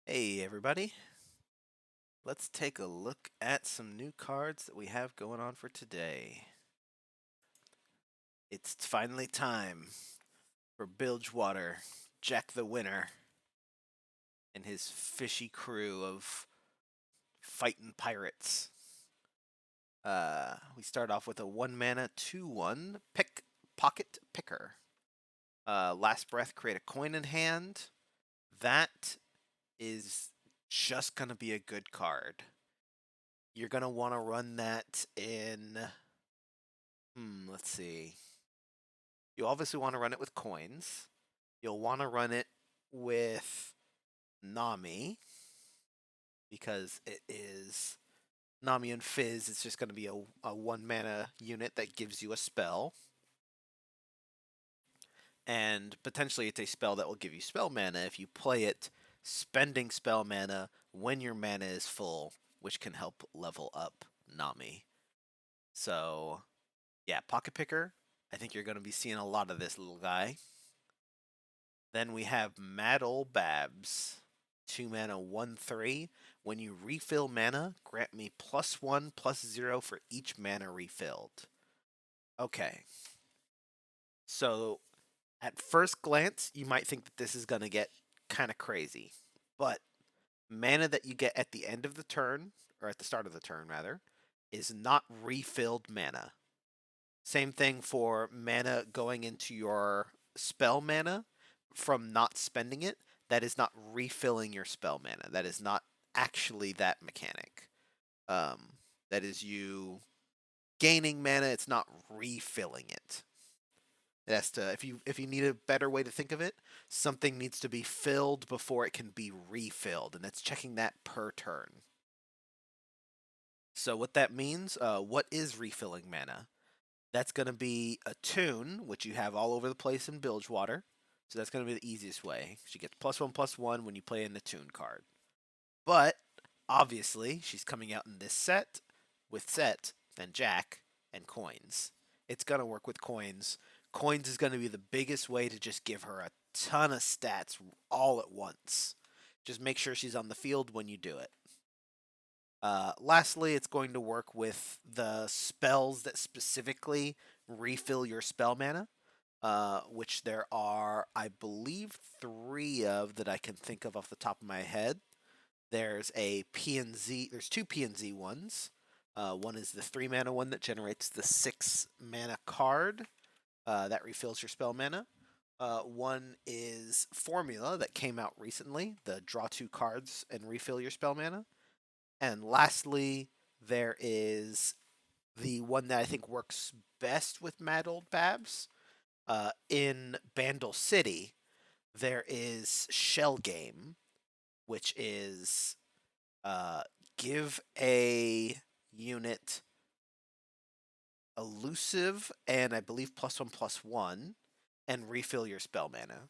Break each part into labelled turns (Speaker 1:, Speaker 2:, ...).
Speaker 1: Hey everybody, let's take a look at some new cards that we have going on for today. It's finally time for Bilgewater, Jack the Winner, and his fishy crew of fighting pirates. We start off with a 1 mana 2/1 pocket picker. Last breath, create a coin in hand. That is just gonna be a good card. You're gonna want to run that in. Let's see. You obviously want to run it with coins. You'll want to run it with Nami because it is Nami and Fizz. It's just going to be a 1 mana unit that gives you a spell. And potentially it's a spell that will give you spell mana if you play it spending spell mana when your mana is full, which can help level up Nami. So, yeah, Pocket Picker. I think you're going to be seeing a lot of this little guy. Then we have Mad Ol' Babs. 2 mana, 1/3. When you refill mana, grant me +1/+0 for each mana refilled. Okay. So, at first glance, you might think that this is going to get kind of crazy. But mana that you get at the end of the turn, or at the start of the turn, rather, is not refilled mana. Same thing for mana going into your spell mana from not spending it. That is not refilling your spell mana. That is not actually that mechanic. That is you gaining mana. It's not refilling it. It has to. If you need a better way to think of it, something needs to be filled before it can be refilled, and it's checking that per turn. So what that means, what is refilling mana? That's going to be a tune, which you have all over the place in Bilgewater. So that's going to be the easiest way. She gets +1/+1 when you play an Attune card. But obviously, she's coming out in this set with and Jack and coins. It's going to work with coins. Coins is going to be the biggest way to just give her a ton of stats all at once. Just make sure she's on the field when you do it. Lastly, it's going to work with the spells that specifically refill your spell mana, which there are, I believe, 3 of that I can think of off the top of my head. There's a PNZ. There's 2 PNZ ones. One is the 3 mana one that generates the 6 mana card that refills your spell mana. One is Formula that came out recently, the draw 2 cards and refill your spell mana. And lastly, there is the one that I think works best with Mad Ol' Babs. In Bandle City, there is Shell Game, which is give a unit elusive and I believe +1/+1 and refill your spell mana.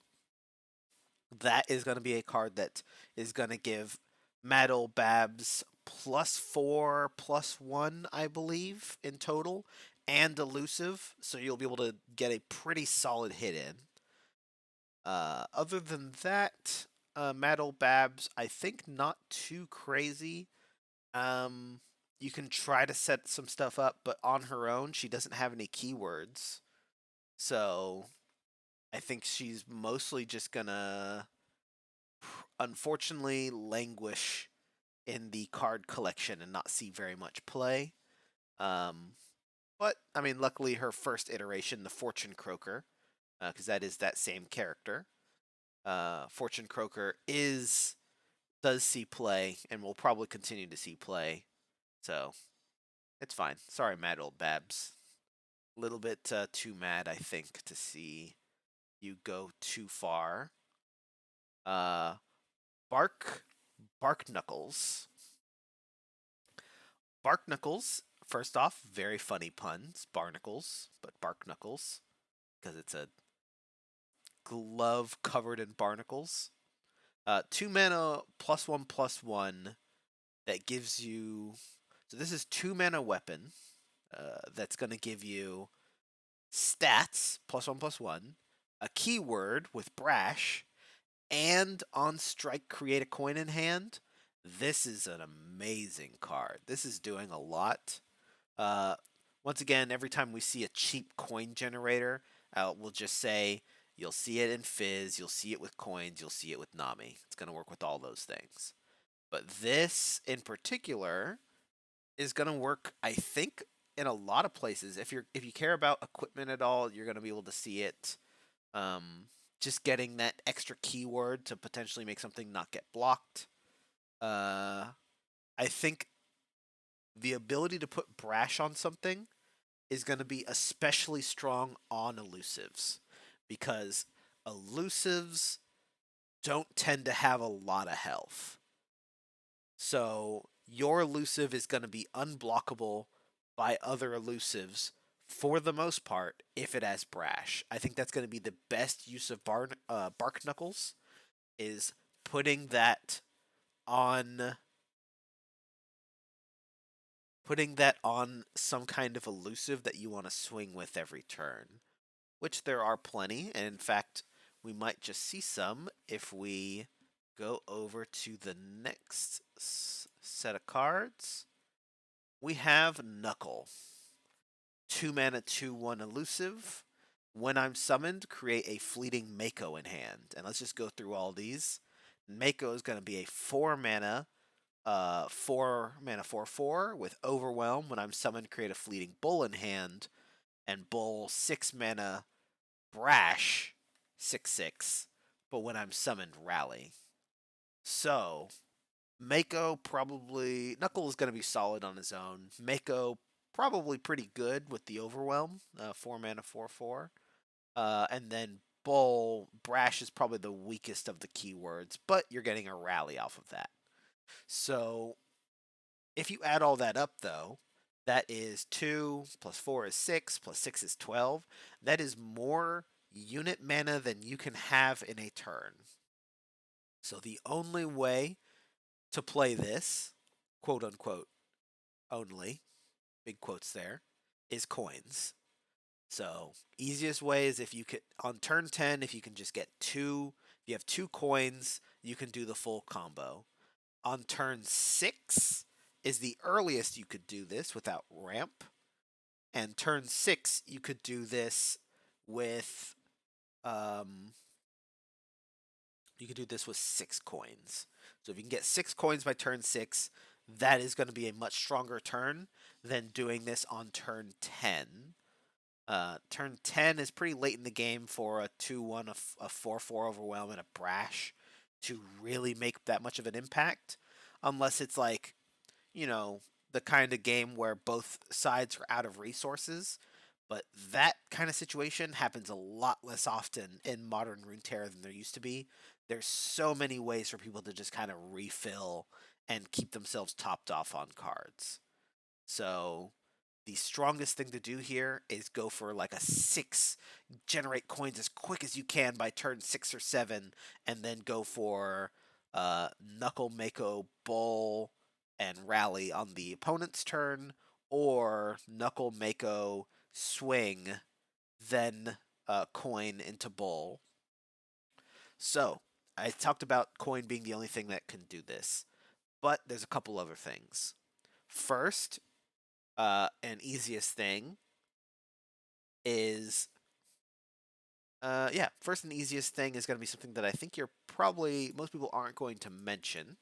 Speaker 1: That is going to be a card that is going to give Mad Ol' Babs +4/+1, I believe, in total, and elusive, so you'll be able to get a pretty solid hit in. Other than that, Mad Ol' Babs, I think not too crazy. You can try to set some stuff up, but on her own, she doesn't have any keywords. So I think she's mostly just gonna, unfortunately, languish in the card collection and not see very much play. But I mean, luckily her first iteration, the Fortune Croaker, because that is that same character. Fortune Croaker does see play and will probably continue to see play. So it's fine. Sorry, Mad Ol' Babs. A little bit too mad, I think, to see you go too far. Uh, Bark Knuckles. Bark Knuckles, first off, very funny puns. Barnacles, but Bark Knuckles, because it's a glove covered in barnacles. 2 mana +1/+1 that gives you. So this is 2 mana weapon that's going to give you stats +1/+1, a keyword with brash, and on strike create a coin in hand, this is an amazing card. This is doing a lot. Uh, Once again, every time we see a cheap coin generator, we'll just say you'll see it in Fizz, you'll see it with coins, you'll see it with Nami. It's going to work with all those things. But this in particular is going to work, I think, in a lot of places. If you care about equipment at all, you're going to be able to see it. Um, just getting that extra keyword to potentially make something not get blocked. Uh, I think the ability to put brash on something is going to be especially strong on elusives because elusives don't tend to have a lot of health. So your elusive is going to be unblockable by other elusives for the most part if it has brash. I think that's going to be the best use of bark knuckles is putting that on some kind of elusive that you want to swing with every turn, which there are plenty, and in fact, we might just see some if we go over to the next set of cards. We have Knuckle. 2 mana, 2/1 elusive. When I'm summoned, create a fleeting Mako in hand. And let's just go through all these. Mako is going to be a 4 mana, 4/4 with Overwhelm. When I'm summoned, create a fleeting Bull in hand. And Bull 6 mana, Brash, 6/6. But when I'm summoned, Rally. So, Mako probably. Knuckle is going to be solid on his own. Mako probably pretty good with the Overwhelm, 4 mana, 4/4. And then Bull, Brash is probably the weakest of the keywords, but you're getting a rally off of that. So if you add all that up, though, that is 2 plus 4 is 6 plus 6 is 12. That is more unit mana than you can have in a turn. So the only way to play this, quote unquote, only, big quotes there, is coins. So easiest way is if you could on turn 10, if you can just get if you have 2 coins, you can do the full combo. On turn 6 is the earliest you could do this without ramp. And turn 6 you could do this with um you could do this with 6 coins. So if you can get 6 coins by turn 6, that is going to be a much stronger turn than doing this on turn 10. Turn 10 is pretty late in the game for a 2/1, a 4/4 overwhelm, and a brash to really make that much of an impact. Unless it's like, the kind of game where both sides are out of resources. But that kind of situation happens a lot less often in modern Runeterra than there used to be. There's so many ways for people to just kind of refill and keep themselves topped off on cards. So the strongest thing to do here is go for like a 6, generate coins as quick as you can by turn 6 or 7, and then go for Knuckle, Mako, Bull, and Rally on the opponent's turn, or Knuckle, Mako, Swing, then Coin into Bull. So, I talked about Coin being the only thing that can do this, but there's a couple other things. First, and easiest thing is first and easiest thing is going to be something that I think most people aren't going to mention,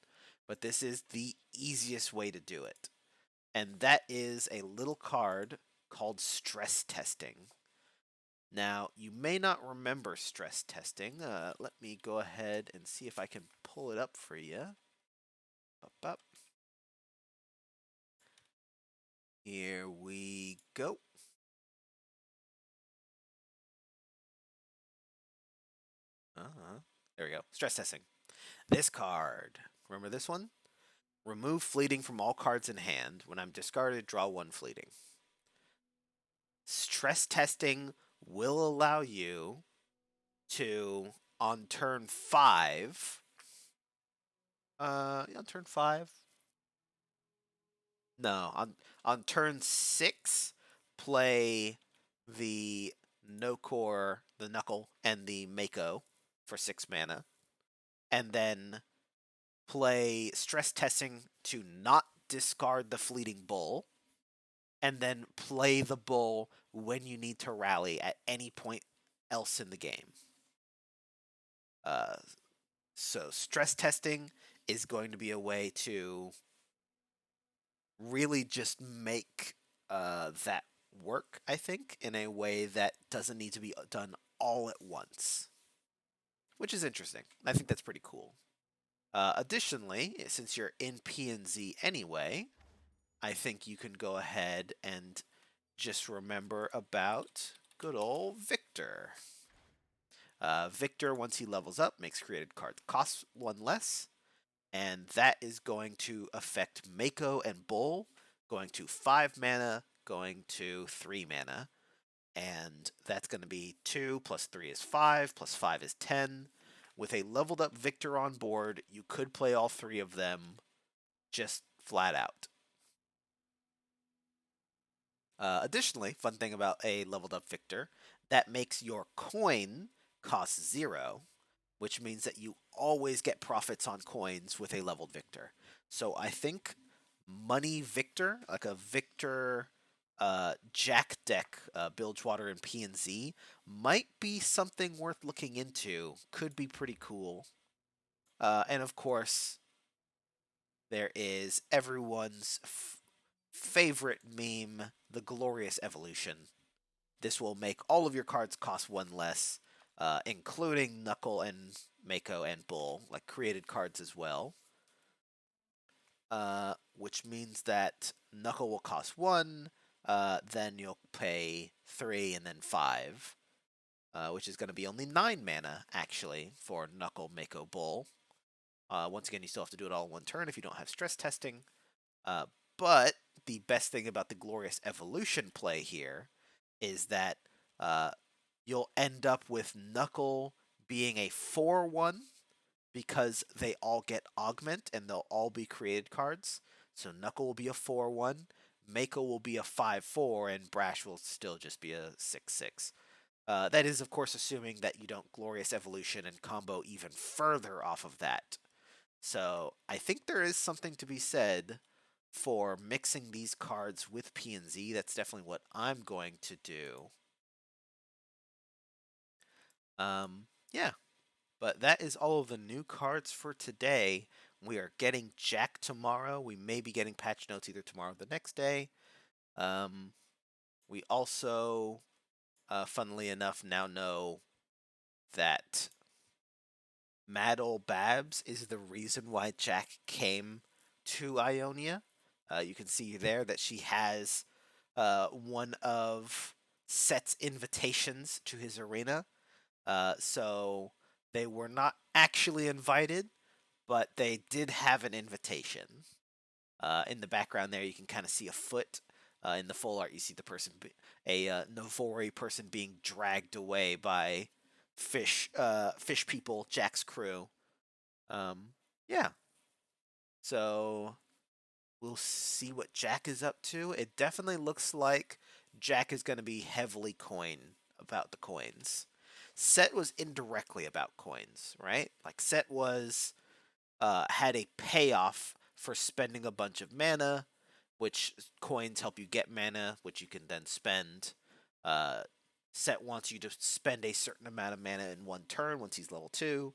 Speaker 1: but this is the easiest way to do it. And that is a little card called Stress Testing. Now, you may not remember stress testing. Let me go ahead and see if I can pull it up for you. Up. Here we go. There we go. Stress testing. This card. Remember this one? Remove fleeting from all cards in hand. When I'm discarded, draw 1 fleeting. Stress testing will allow you to, on turn 5, on turn 5? No, on turn 6, play the no core, the Knuckle, and the Mako for 6 mana. and then play stress testing to not discard the fleeting bull, and then play the bull when you need to rally at any point else in the game. Uh, so stress testing is going to be a way to really just make that work, I think, in a way that doesn't need to be done all at once, which is interesting. I think that's pretty cool. Additionally, since you're in P&Z anyway, I think you can go ahead and just remember about good old Viktor. Viktor, once he levels up, makes created cards cost one less, and that is going to affect Mako and Bull, going to 5 mana, going to 3 mana, and that's going to be 2 plus 3 is 5, plus 5 is 10. With a leveled up Viktor on board, you could play all 3 of them just flat out. Additionally, fun thing about a leveled up Viktor, that makes your coin cost 0, which means that you always get profits on coins with a leveled Viktor. So I think money Viktor, like a Viktor Jack deck, Bilgewater and P&Z, might be something worth looking into. Could be pretty cool. And of course, there is everyone's favorite meme, the Glorious Evolution. This will make all of your cards cost 1 less, including Knuckle and Mako and Bull, like created cards as well. Which means that Knuckle will cost 1, then you'll pay 3 and then 5, which is going to be only 9 mana, actually, for Knuckle, Mako, Bull. Once again, you still have to do it all in one turn if you don't have stress testing. But the best thing about the Glorious Evolution play here is that you'll end up with Knuckle being a 4-1 because they all get Augment and they'll all be created cards. So Knuckle will be a 4-1, Mako will be a 5-4, and Brash will still just be a 6-6. That is, of course, assuming that you don't Glorious Evolution and combo even further off of that. So I think there is something to be said for mixing these cards with P&Z. That's definitely what I'm going to do. Yeah, but that is all of the new cards for today. We are getting Jack tomorrow. We may be getting patch notes either tomorrow or the next day. We also, funnily enough, now know that Mad Ol' Babs is the reason why Jack came to Ionia. You can see there that she has one of Set's invitations to his arena. So they were not actually invited, but they did have an invitation. In the background there, you can kind of see a foot. In the full art, you see the person, a Navori person, being dragged away by fish people, Jack's crew. Yeah. So we'll see what Jack is up to. It definitely looks like Jack is going to be heavily about the coins. Set was indirectly about coins, right? Like Set was had a payoff for spending a bunch of mana, which coins help you get mana, which you can then spend. Set wants you to spend a certain amount of mana in one turn once he's level 2.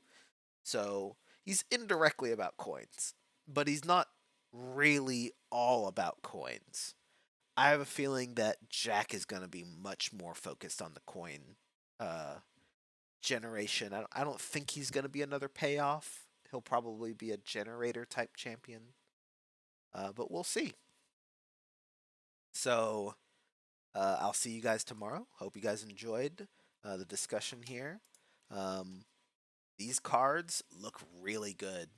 Speaker 1: So he's indirectly about coins, but he's not really all about coins. I have a feeling that Jack is going to be much more focused on the coin generation. I don't think he's going to be another payoff. He'll probably be a generator type champion, but we'll see. So I'll see you guys tomorrow. Hope you guys enjoyed the discussion here. These cards look really good.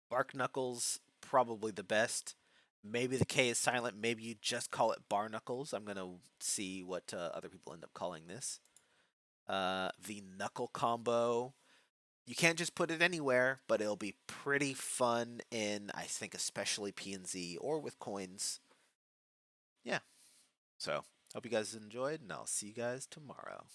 Speaker 1: Bark Knuckles, probably the best. Maybe the K is silent. Maybe you just call it Bar Knuckles. I'm going to see what other people end up calling this. The Knuckle combo. You can't just put it anywhere, but it'll be pretty fun in, I think, especially P&Z or with coins. Yeah. So, hope you guys enjoyed, and I'll see you guys tomorrow.